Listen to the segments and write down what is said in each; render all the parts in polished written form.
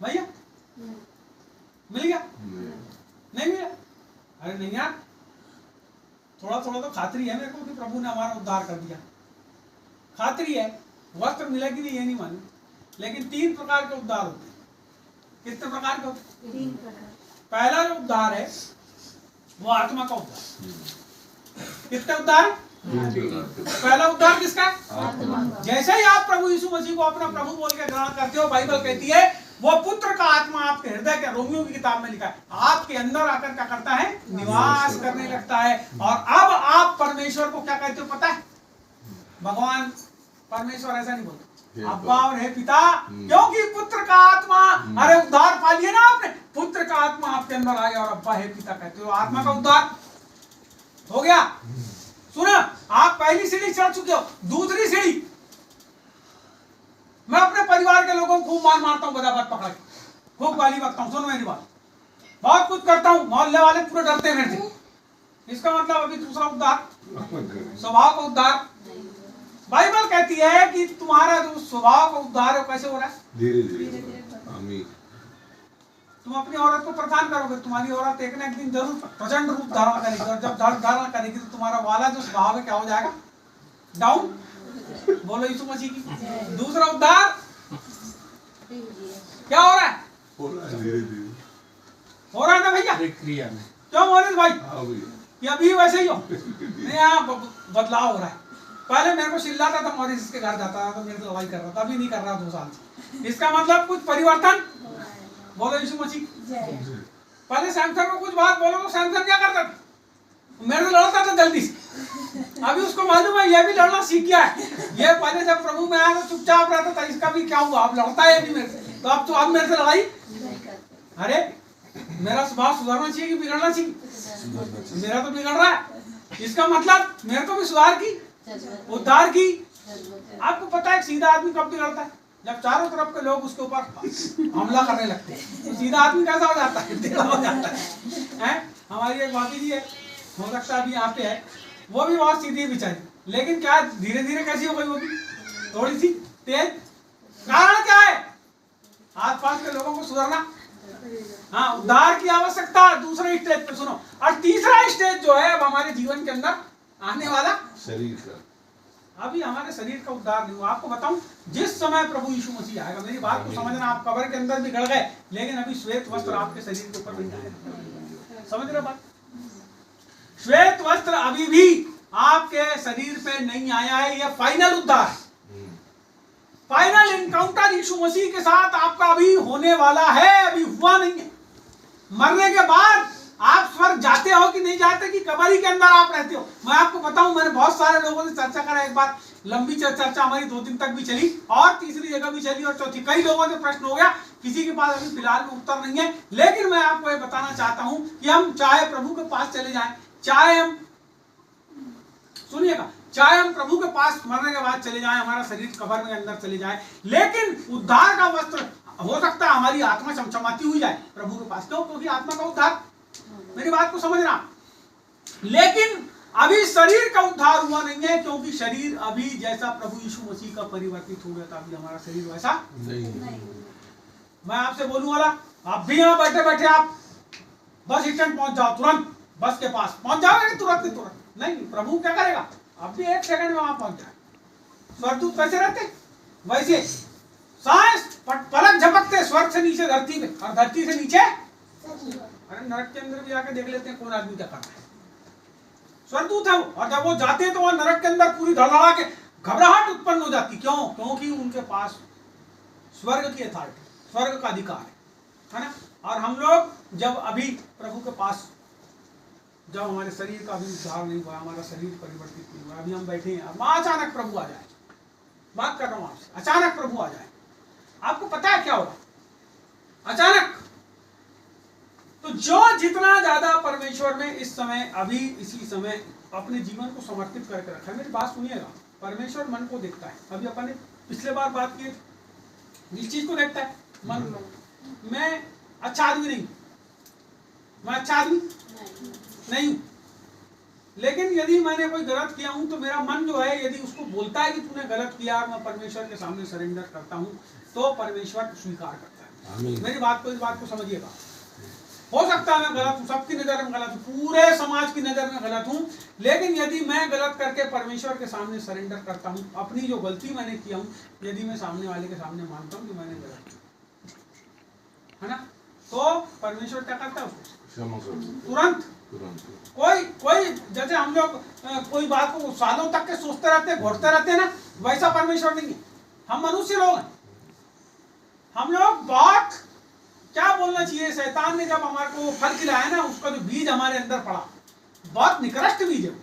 भैया मिल गया? नहीं मिला? अरे नहीं यार, थोड़ा थोड़ा तो खातरी है मेरे को कि प्रभु ने हमारा उद्धार कर दिया, खातरी है। वस्त्र मिला कि नहीं ये नहीं मालूम, लेकिन 3 प्रकार के उद्धार होते हैं। कितने प्रकार के होते हैं? 3 प्रकार। पहला जो उद्धार है वो आत्मा का उद्धार। कितने उद्धार? पहला उद्धार किसका? आत्मा का। जैसे ही आप प्रभु यीशु मसीह को अपना प्रभु बोल के ग्रहण करते हो, बाइबल कहती है वो पुत्र का आत्मा आपके हृदय के, रोमियो की किताब में लिखा है, आपके अंदर आकर क्या करता है? निवास करने लगता है। और अब आप परमेश्वर को क्या कहते हो पता है? भगवान, परमेश्वर ऐसा नहीं बोलते, अब्बा और हे पिता, क्योंकि पुत्र का आत्मा, अरे उद्धार पा लिया ना आपने, पुत्र का आत्मा आपके अंदर आ गया और अब्बा हे पिता कहते हो, आत्मा का उद्धार हो गया। सुना, आप पहली सीढ़ी चढ़ चुके हो। दूसरी सीढ़ी, मैं अपने परिवार के लोगों को खूब मार मारता हूँ, बराबर पकड़ के खूब गाली बकता हूँ, सुनो मेरी बात, बहुत कुछ करता हूँ, मोहल्ले वाले पूरे डरते हैं मेरे से। इसका मतलब अभी दूसरा उद्धार, स्वभाव का उद्धार। बाइबल कहती है कि तुम्हारा जो स्वभाव का उद्धार है कैसे हो रहा है? धीरे धीरे। आमीन। तुम अपनी औरत को प्रदान करोगे, तुम्हारी औरत एक ना एक दिन जरूर प्रचंड रूप धारण करेगी, और जब धारण करेगी तो तुम्हारा वाला जो स्वभाव है क्या हो जाएगा? डाउन। बोलो यीशु मसीह की। दूसरा उद्धार क्या हो रहा है? धीरे धीरे हो रहा है ना भैया? क्रिया में। क्यों मोरिस भाई? हाँ भैया। कि अभी वैसे ही हो? नहीं, यहाँ बदलाव हो रहा है। पहले मेरे को चिल्लाता था, मॉरिस के घर जाता था तो मेरे से लड़ाई कर रहा था, अभी नहीं कर रहा 2 साल से। इसका मतलब कुछ परिवर्तन। बोलो यीशु मसीह। पहले सैमसन को कुछ बात बोलो तो सैमसन क्या करता था? मेरे से लड़ता था जल्दी से। अभी उसको मालूम है ये भी लड़ना सीख गया है। ये पहले जब प्रभु में आया तो चुपचाप रहता था, इसका भी क्या हुआ, अब लड़ता है भी मेरे से, तो अब मेरे से लड़ाई। अरे मेरा स्वभाव सुधरना चाहिए कि बिगड़ना चाहिए? मेरा तो बिगड़ रहा है। इसका मतलब मेरे को भी सुधार की, उद्धार की। आपको पता है सीधा आदमी कब बिगड़ता है? जब चारों तरफ के लोग उसके ऊपर हमला करने लगते हैं, तो सीधा आदमी कैसा हो जाता है? टेढ़ा हो जाता है। हमारी एक भाभी जी है, हो सकता है अभी यहाँ पे है, वो भी बहुत सीधी बेचारी, लेकिन क्या धीरे धीरे कैसी हो गई? वो भी थोड़ी सी तेज। कारण क्या है? आस पास के लोगों को सुधरना। हाँ, उद्धार की आवश्यकता दूसरे स्टेज पे। सुनो, और तीसरा स्टेज जो है अब हमारे जीवन के अंदर आने वाला, शरीर का। अभी हमारे शरीर का उद्धार नहीं हुआ। आपको बताऊं, जिस समय प्रभु यीशु मसीह आएगा, मेरी बात को समझना, आप कब्र के अंदर भी गड़ गए, लेकिन अभी श्वेत वस्त्र आपके शरीर के ऊपर नहीं आएगा। समझ रहे बात? श्वेत वस्त्र अभी भी आपके शरीर पे नहीं आया है। यह फाइनल उद्धार है, फाइनल इनकाउंटर यीशु मसीह के साथ आपका अभी होने वाला है, अभी हुआ नहीं है। मरने के बाद आप स्वर्ग जाते हो कि नहीं जाते, कि कब्र के अंदर आप रहते हो? मैं आपको बताऊं, मैंने बहुत सारे लोगों से चर्चा करा, एक बार लंबी चर्चा हमारी 2 दिन तक भी चली, और तीसरी जगह भी चली, और चौथी। कई लोगों से प्रश्न हो गया, किसी के पास अभी फिलहाल में उत्तर नहीं है। लेकिन मैं आपको ये बताना चाहता हूं कि हम चाहे प्रभु के पास चले जाएं, चाहे हम, सुनिएगा, चाहे हम प्रभु के पास मरने के बाद चले जाएं, हमारा शरीर कब्र में अंदर चले जाए, लेकिन उद्धार का वस्त्र हो सकता है हमारी आत्मा चमचमाती हुई जाए प्रभु के पास। क्यों? क्योंकि आत्मा का उद्धार, मेरी बात को समझना। लेकिन अभी शरीर का उद्धार हुआ नहीं है, क्योंकि शरीर अभी जैसा प्रभु यीशु मसीह का परिवर्तित हो गया था, अभी हमारा शरीर वैसा नहीं। मैं आपसे बोलूं वाला, आप भी यहाँ बैठे बैठे आप बस स्टैंड पहुंच जाओ, तुरंत बस के पास पहुंच जाओगे, तुरंत नहीं, प्रभु क्या करेगा? आप भी 1 सेकंड में वहां पहुंच जाए। स्वर्गदूत कैसे रहते? वैसे सांस पलक झपकते स्वर्ग से नीचे धरती पे, और धरती से नीचे, अरे नरक के अंदर भी जाके देख लेते हैं कौन आदमी क्या कर रहा है। स्वर्गदूत है वो, और जब वो जाते हैं तो वहां नरक के अंदर पूरी धड़धड़ा के घबराहट उत्पन्न हो जाती। क्यों? क्योंकि उनके पास स्वर्ग की अथॉरिटी, स्वर्ग का अधिकार है ना। और हम लोग जब अभी प्रभु के पास, जब हमारे शरीर का अभी उद्धार नहीं हुआ, हमारा शरीर परिवर्तित नहीं हुआ, अभी हम बैठे हैं, अचानक प्रभु आ जाए, बात कर रहा हूं आपसे, अचानक प्रभु आ जाए, आपको पता है क्या होगा? अचानक तो जो जितना ज्यादा परमेश्वर में इस समय, अभी इसी समय अपने जीवन को समर्पित करके रखा है, मेरी बात सुनिएगा, परमेश्वर मन को देखता है। अभी अपन ने पिछले बार बात की, जिस चीज को देखता है मन। मैं अच्छा आदमी नहीं, मैं अच्छा आदमी नहीं हूं, लेकिन यदि मैंने कोई गलत किया हूं तो मेरा मन जो है, यदि उसको बोलता है कि तूने गलत किया और मैं परमेश्वर के सामने सरेंडर करता हूं, तो परमेश्वर स्वीकार करता है। आमीन। मेरी बात को, इस बात को समझिएगा। हो सकता है मैं गलत हूँ, सबकी नजर में गलत हूँ, पूरे समाज की नजर में गलत हूँ, लेकिन यदि मैं गलत करके परमेश्वर के सामने सरेंडर करता हूँ, अपनी जो गलती मैंने किया हूँ, यदि मैं सामने वाले के सामने मानता हूँ कि मैंने गलत किया है ना, तो परमेश्वर क्या करता है उसको क्षमा कर दो। तुरंत। तुरंत। कोई जैसे हम लोग कोई बात को सालों तक के सोचते रहते हैं, घोटते रहते हैं ना, वैसा परमेश्वर नहीं है। हम मनुष्य लोग हैं, हम लोग बहुत, क्या बोलना चाहिए, शैतान ने जब हमारे को फल खिलाया ना, उसका जो बीज हमारे अंदर पड़ा, बहुत निकृष्ट बीज है,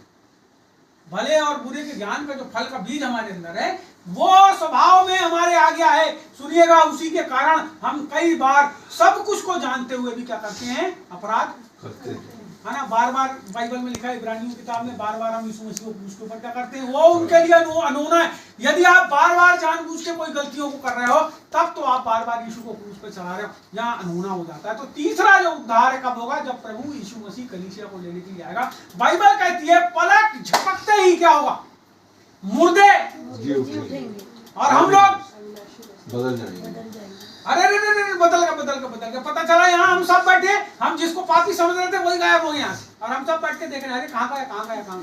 भले और बुरे के ज्ञान का जो फल का बीज हमारे अंदर है, वो स्वभाव में हमारे आ गया है। सुनिएगा, उसी के कारण हम कई बार सब कुछ को जानते हुए भी क्या करते हैं, अपराध करते हैं। है ना। बार बार बाइबल में लिखा है, इब्रानियों की किताब में, बार बार हम यीशु मसीह को क्रूस के ऊपर क्या करते हैं, वो उनके लिए अनहोना है। यदि आप बार बार जानबूझ के कोई गलतियों को कर रहे हो, तब तो आप बार बार यीशु को क्रूस पे चढ़ा रहे हो, यहाँ अनहोना हो जाता है। तो तीसरा जो उद्धार है कब होगा, जब प्रभु यीशु मसीह कलीसिया को लेने के लिए आएगा। बाइबल कहती है पलक झपकते ही क्या होगा, मुर्दे जी उठेंगे और हम लोग बदल जाएंगे। अरे बदल के पता चला यहाँ हम सब बैठे, हम जिसको पापी समझ रहे थे वही गायब हो गए यहाँ से, और हम सब बैठ के देख रहे हैं, अरे कहाँ गया।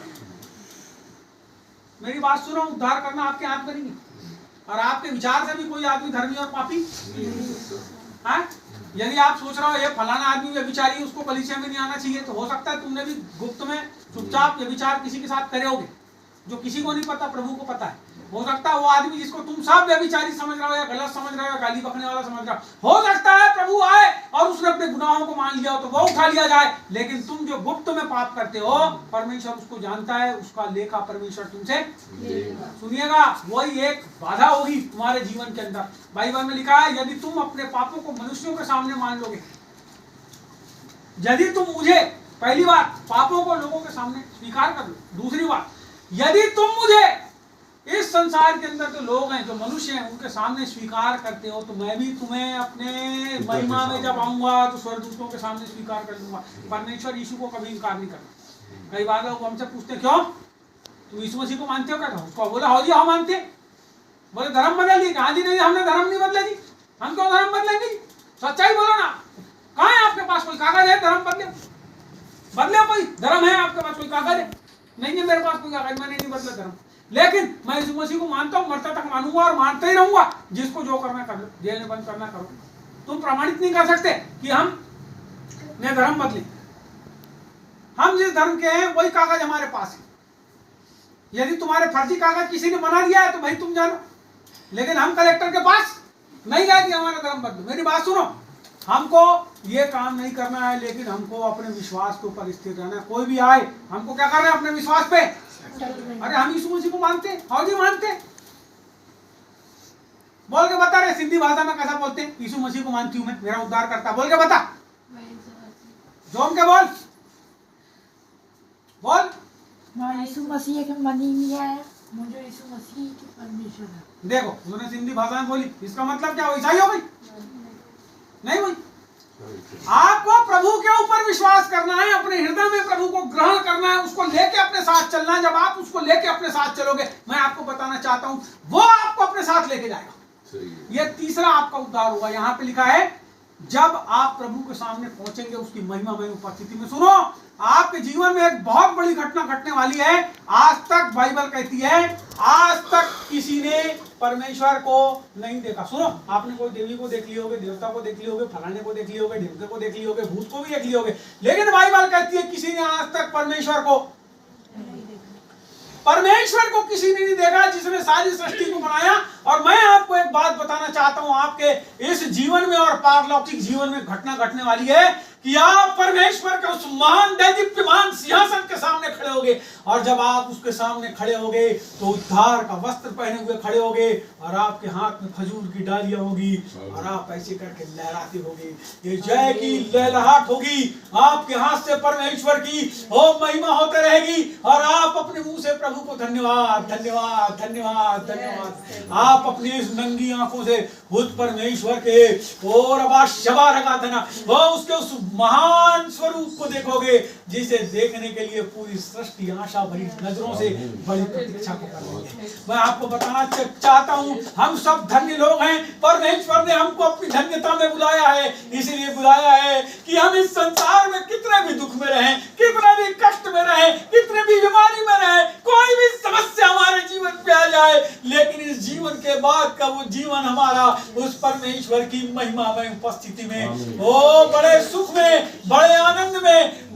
मेरी बात सुनो, उद्धार करना आपके हाथ में नहीं है, और आपके विचार से भी कोई आदमी धर्मी और पापी है। यदि आप सोच रहे हो ये फलाना आदमी व्यभिचारी, उसको कलीसिया में नहीं आना चाहिए, तो हो सकता है तुमने भी गुप्त में चुपचाप व्यभिचार किसी के साथ करे होगे, जो किसी को नहीं पता, प्रभु को पता है। हो सकता है वो आदमी जिसको तुम सब व्यभिचारी समझ रहे हो, या गलत समझ रहे हो, गाली बकने वाला समझ रहे हो सकता है प्रभु आए और उसने अपने गुनाहों को मान लिया हो, तो वो उठा लिया जाए। लेकिन तुम जो गुप्त में पाप करते हो, परमेश्वर उसको जानता है, उसका लेखा परमेश्वर तुमसे सुनिएगा। वही एक बाधा होगी तुम्हारे जीवन के अंदर। बाइबल में लिखा है, यदि तुम अपने पापों को मनुष्यों के सामने मान लोगे, यदि तुम मुझे, पहली बात पापों को लोगों के सामने स्वीकार कर लो, दूसरी बात यदि तुम मुझे इस संसार के अंदर जो लोग हैं, जो मनुष्य हैं, उनके सामने स्वीकार करते हो, तो मैं भी तुम्हें अपने महिमा में जब आऊंगा तो स्वर्गदूतों के सामने स्वीकार कर लूंगा। परमेश्वर यीशु को कभी इनकार नहीं करता। कई बार लोग हमसे पूछते हैं, क्यों तुम यीशु मसीह को मानते हो क्या? उसको बोला हो जी हाँ मानते। बोले धर्म बदल दी? कहा जी नहीं, हमने धर्म नहीं बदला जी, हम क्यों धर्म बदलेंगे? सच्चाई बोलो ना, कहाँ है आपके पास कोई कागज है धर्म बदले कोई धर्म है आपके पास कोई कागज है? नहीं है मेरे पास कोई कागज, मैंने नहीं बदला धर्म। लेकिन मैं यीशु मसीह को मानता हूँ, मरता तक मानूंगा और मानते ही रहूंगा। जिसको जो करना कर लो, जेल में बंद करना करो। तुम प्रमाणित नहीं कर सकते कि हम ने धर्म बदले। हम जिस धर्म के हैं वही कागज हमारे पास है। यदि तुम्हारे फर्जी कागज किसी ने बना दिया है तो भाई तुम जानो, लेकिन हम कलेक्टर के पास नहीं गए कि हमारा धर्म बदलो। मेरी बात सुनो, हमको ये काम नहीं करना है, लेकिन हमको अपने विश्वास के ऊपर स्थिर रहना है। कोई भी आए, हमको क्या करना है? अपने विश्वास पे। अरे हम यीशु मसीह को मानते हैं, हाँ जी मानते। बोल के बता रहे, सिंधी भाषा में कैसा बोलते हैं? यीशु मसीह को मानती हूँ मैं, मेरा उद्धार करता। बोल के बता, जोम के बोल बोल। मैं यीशु मसीह के मनी में है, मुझे यीशु मसीह की परमेश्वर है। देखो उन्होंने सिंधी भाषा में बोली, इसका मतलब क्या? ईसाई हो गई? नहीं भाई, आपको प्रभु के ऊपर विश्वास करना है, अपने हृदय में प्रभु को ग्रहण करना है, उसको लेके अपने साथ चलना है। जब आप उसको लेके अपने साथ चलोगे, मैं आपको बताना चाहता हूं, वो आपको अपने साथ लेके जाएगा। ये तीसरा आपका उद्धार होगा। यहाँ पे लिखा है, जब आप प्रभु के सामने पहुंचेंगे उसकी महिमामय उपस्थिति में। सुनो, आपके जीवन में एक बहुत बड़ी घटना घटने वाली है। आज तक बाइबल कहती है, आज तक किसी ने परमेश्वर को नहीं देखा। सुनो, आपने कोई देवी को देख ली होगे, देवता को देख ली होगे, फलाने को देख ली होगे, ढिमके को देख ली होगे, भूत को भी देख ली होगे, लेकिन बाइबल कहती है किसी ने आज तक परमेश्वर को किसी ने नहीं देखा, जिसने सारी सृष्टि को बनाया। और मैं आपको एक बात बताना चाहता हूं, आपके इस जीवन में और पारलौकिक जीवन में घटना घटने वाली है कि आप परमेश्वर के उस महान दैदीप्यमान सिंहासन के सामने खड़े होगे। और जब आप उसके सामने खड़े होगे तो उद्धार का वस्त्र पहने हुए खड़े होगे, और आपके हाथ में खजूर की डालियां होगी, और आप ऐसे करके लहराते होगे। ये जय की लहलहाट होगी आपके हाथ से, परमेश्वर की ओ महिमा होते रहेगी, और आप अपने मुंह से प्रभु को धन्यवाद धन्यवाद धन्यवाद धन्यवाद, आप अपनी इस नंगी आंखों से खुद परमेश्वर के और आवाज शबा रखा था ना, वो उसके उस महान स्वरूप को देखोगे, जिसे देखने के लिए पूरी सृष्टि आशा भरी नजरों से बड़ी प्रतीक्षा को कर रही है। मैं आपको बताना चाहता हूं, हम सब धन्य लोग हैं। परमेश्वर ने हमको अपनी धन्यता हमें बुलाया है, इसीलिए बुलाया है कि हम इस संसार में कितने भी दुख में रहें, कितने भी कष्ट में रहें, कितने भी बीमारी में रहें, कोई भी समस्या हमारे जीवन पे आ जाए, लेकिन इस जीवन के बाद का वो जीवन हमारा उस परमेश्वर की महिमा में उपस्थिति में, ओ बड़े सुख में, बड़े आनंद में,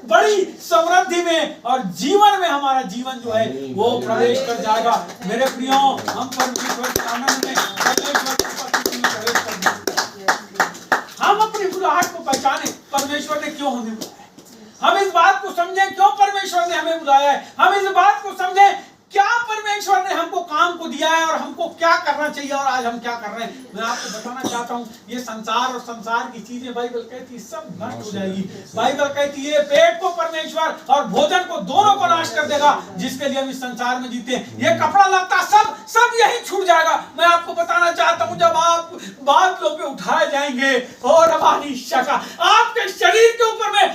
बड़ी समृद्धि में और जीवन में हमारा जीवन जो है वो प्रवेश कर जाएगा। मेरे प्रियो, हम परमेश्वर के आनंद में, परमेश्वर की उपस्थिति में प्रवेश कर जाएंगे। हम अपनी बुलाहट को पहचाने, परमेश्वर ने क्यों हमें बुलाया है, हम इस बात को समझें क्यों परमेश्वर ने हमें बुलाया है, हम इस बात को समझें क्या परमेश्वर ने हमको काम को दिया है और हमको क्या करना चाहिए और आज हम क्या कर रहे हैं। मैं आपको बताना चाहता हूँ, ये संसार और संसार की चीजें बाइबल कहती है सब नष्ट हो जाएगी। बाइबल कहती है पेट को परमेश्वर और भोजन को दोनों को नाश कर देगा, जिसके लिए हम इस संसार में जीते हैं। ये कपड़ा लत्ता सब यही छूट जाएगा। मैं आपको बताना चाहता हूँ, जब आप बादलों पे उठाए जाएंगे और रवानी शका आपके शरीर के ऊपर में